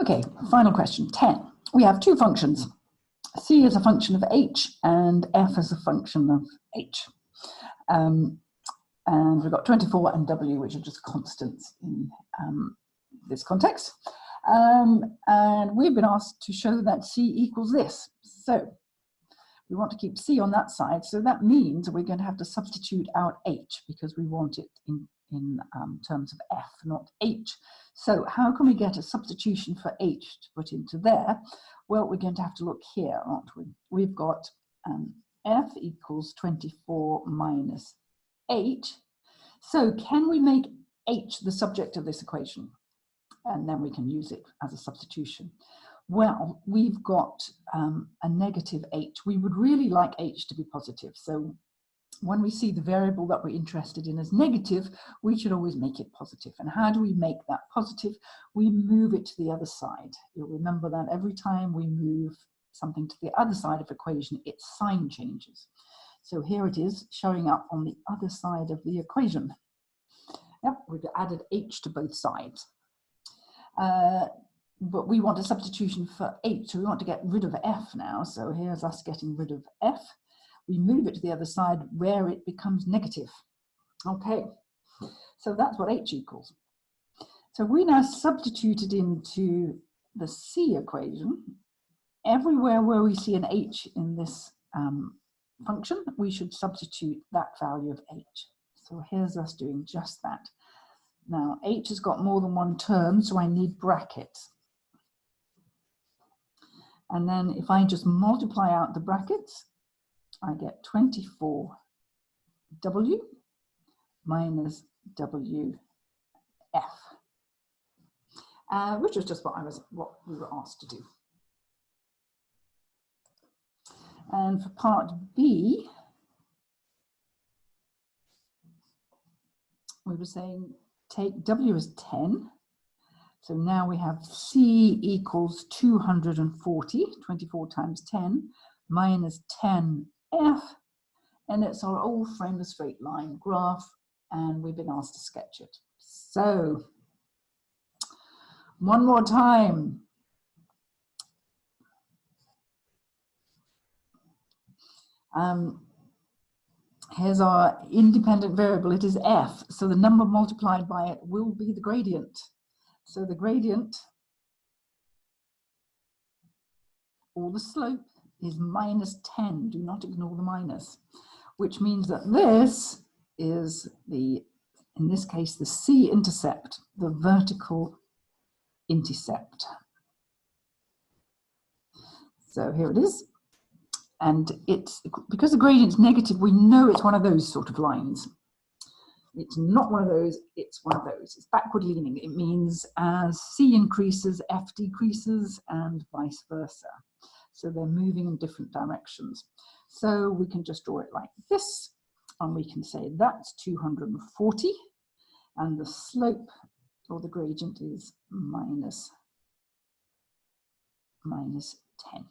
Okay, final question, 10. We have two functions. C is a function of h and f is a function of h. And we've got 24 and w, which are just constants in this context. And we've been asked to show that c equals this. So we want to keep c on that side. So that means we're going to have to substitute out h because we want it in terms of f, not h. So how can we get a substitution for h to put into there? Well, we're going to have to look here, aren't we? We've got f equals 24 minus h. So can we make h the subject of this equation? And then we can use it as a substitution. Well, we've got a negative h. We would really like h to be positive. So when we see the variable that we're interested in as negative, we should always make it positive. And how do we make that positive? We move it to the other side. You'll remember that every time we move something to the other side of the equation, its sign changes. So here it is showing up on the other side of the equation. Yep, we've added h to both sides. But we want a substitution for h, so we want to get rid of f now. So here's us getting rid of f. We move it to the other side where it becomes negative. Okay, so that's what h equals. So we now substituted into the c equation. Everywhere where we see an h in this function, we should substitute that value of h. So here's us doing just that. Now, h has got more than one term, so I need brackets. And then if I just multiply out the brackets, I get 24w minus wf, which was just what we were asked to do. And for part B, we were saying take w as 10. So now we have c equals 240, 24 times 10, minus 10f, and it's our old friend, the straight line graph, and we've been asked to sketch it. So, one more time. Here's our independent variable, it is f, so the number multiplied by it will be the gradient. So the gradient, or the slope, is minus 10. Do not ignore the minus, which means that this is the, in this case, the c-intercept, the vertical intercept. So here it is. And it's, because the gradient's negative, we know it's one of those sort of lines. It's not one of those, it's one of those. It's backward leaning. It means as c increases, f decreases, and vice versa. So they're moving in different directions. So we can just draw it like this, and we can say that's 240, and the slope, or the gradient, is minus 10.